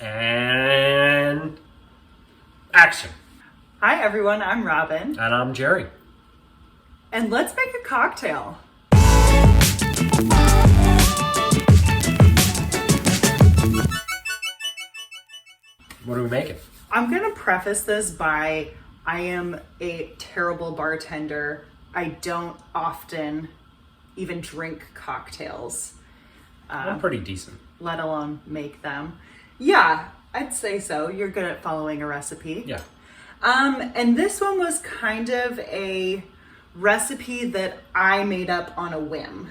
And action. Hi everyone, I'm Robin. And I'm Jerry. And let's make a cocktail. What are we making? I'm gonna preface this by I am a terrible bartender. I don't often even drink cocktails. I'm pretty decent. Let alone make them. Yeah, I'd say so. You're good at following a recipe. Yeah. And this one was kind of a recipe that I made up on a whim.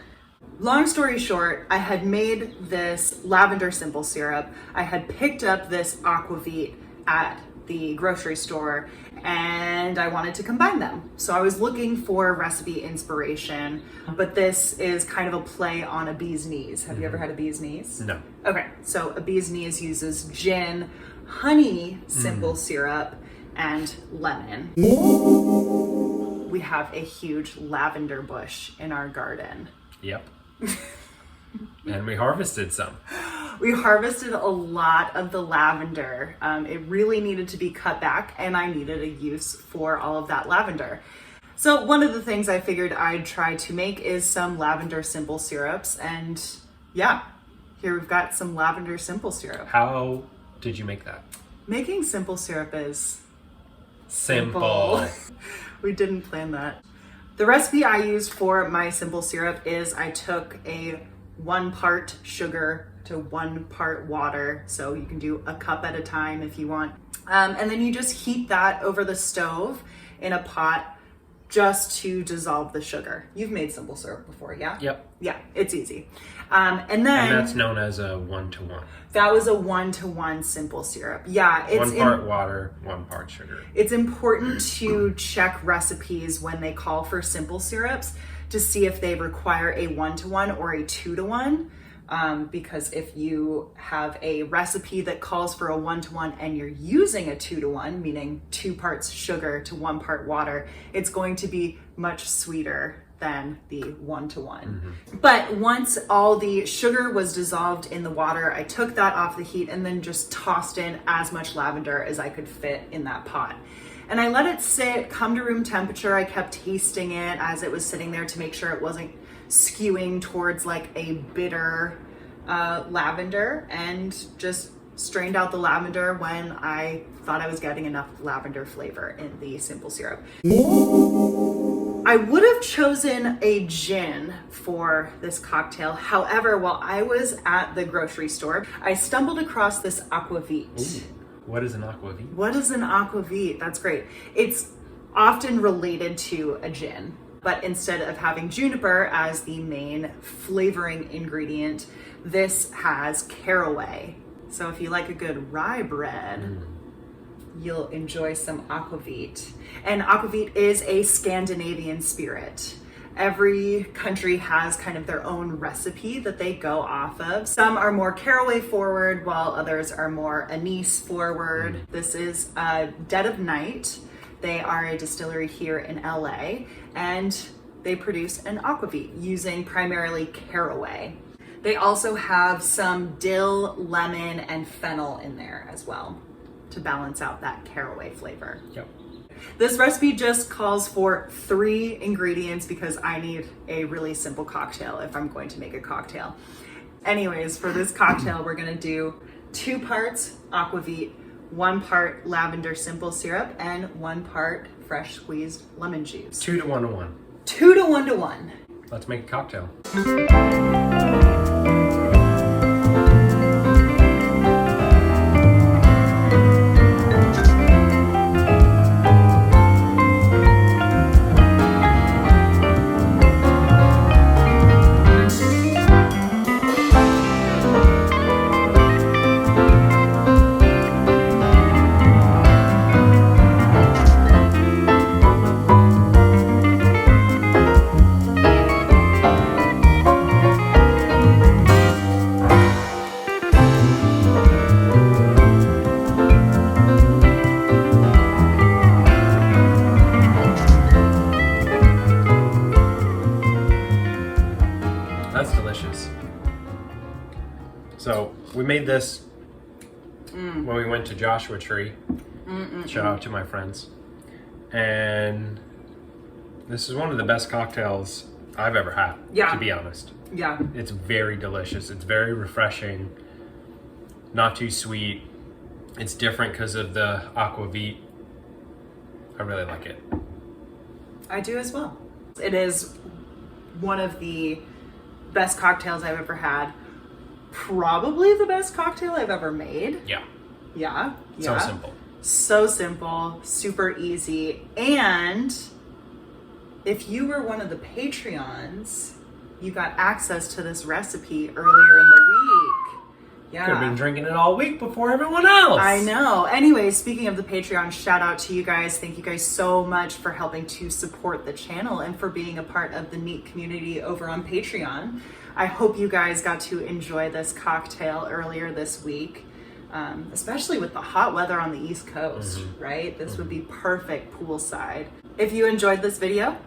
Long story short, I had made this lavender simple syrup. I had picked up this Aquavit at the grocery store and I wanted to combine them. So I was looking for recipe inspiration, but this is kind of a play on a bee's knees. Have you ever had a bee's knees? No. Okay, so a bee's knees uses gin, honey, simple syrup, and lemon. We have a huge lavender bush in our garden. Yep. And we harvested some. We harvested a lot of the lavender. It really needed to be cut back and I needed a use for all of that lavender. So one of the things I figured I'd try to make is some lavender simple syrups. And yeah, here we've got some lavender simple syrup. How did you make that? Making simple syrup is Simple. We didn't plan that. The recipe I used for my simple syrup is I took a 1 part sugar to 1 part water. So you can do a cup at a time if you want. And then you just heat that over the stove in a pot just to dissolve the sugar. You've made simple syrup before, yeah? Yep. Yeah, it's easy. And then... And that's known as a 1-to-1. That was a 1-to-1 simple syrup. Yeah, it's 1 part water, 1 part sugar. It's important to check recipes when they call for simple syrups to see if they require a 1-to-1 or a 2-to-1. Because if you have a recipe that calls for a 1-to-1 and you're using a 2-to-1, meaning 2 parts sugar to 1 part water, it's going to be much sweeter than the 1-to-1. But once all the sugar was dissolved in the water, I took that off the heat and then just tossed in as much lavender as I could fit in that pot. And I let it sit, come to room temperature. I kept tasting it as it was sitting there to make sure it wasn't skewing towards like a bitter lavender, and just strained out the lavender when I thought I was getting enough lavender flavor in the simple syrup. I would have chosen a gin for this cocktail. However, while I was at the grocery store, I stumbled across this Aquavit. Ooh, what is an Aquavit? What is an Aquavit? That's great. It's often related to a gin, but instead of having juniper as the main flavoring ingredient, this has caraway. So if you like a good rye bread, you'll enjoy some Aquavit. And Aquavit is a Scandinavian spirit. Every country has kind of their own recipe that they go off of. Some are more caraway forward, while others are more anise forward. This is Dead of Night. They are a distillery here in LA, and they produce an Aquavit using primarily caraway. They also have some dill, lemon, and fennel in there as well to balance out that caraway flavor. Yep. This recipe just calls for 3 ingredients because I need a really simple cocktail if I'm going to make a cocktail. Anyways, for this cocktail, we're gonna do 2 parts Aquavit, 1 part lavender simple syrup, and 1 part fresh squeezed lemon juice. 2 to 1 to 1. 2 to 1 to 1. Let's make a cocktail. So we made this when we went to Joshua Tree. Shout out to my friends. And this is one of the best cocktails I've ever had, to be honest. Yeah. It's very delicious. It's very refreshing. Not too sweet. It's different because of the Aquavit. I really like it. I do as well. It is one of the best cocktails I've ever had. Probably the best cocktail I've ever made. Yeah. Yeah. So simple. So simple, super easy. And if you were one of the Patreons, you got access to this recipe earlier in the week. Yeah. Could have been drinking it all week before everyone else. I know. Anyway, speaking of the Patreon, shout out to you guys. Thank you guys so much for helping to support the channel and for being a part of the neat community over on Patreon. I hope you guys got to enjoy this cocktail earlier this week, especially with the hot weather on the East Coast, right? This would be perfect poolside. If you enjoyed this video,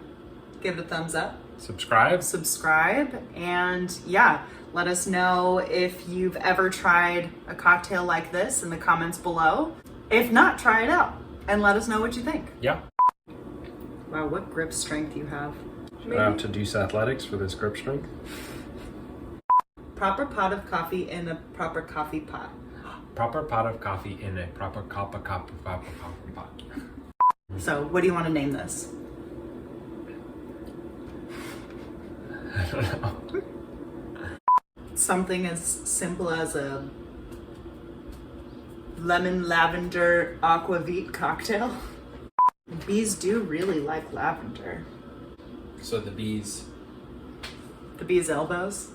give it a thumbs up. Subscribe, and yeah, let us know if you've ever tried a cocktail like this in the comments below. If not, try it out and let us know what you think. Yeah. Wow, what grip strength you have. Shout out to Deuce Athletics for this grip strength. Proper pot of coffee in a proper coffee pot. Proper pot of coffee in a proper coffee pot. So, what do you want to name this? I don't know. Something as simple as a lemon lavender aquavit cocktail. Bees do really like lavender. So the bees. The bees' elbows.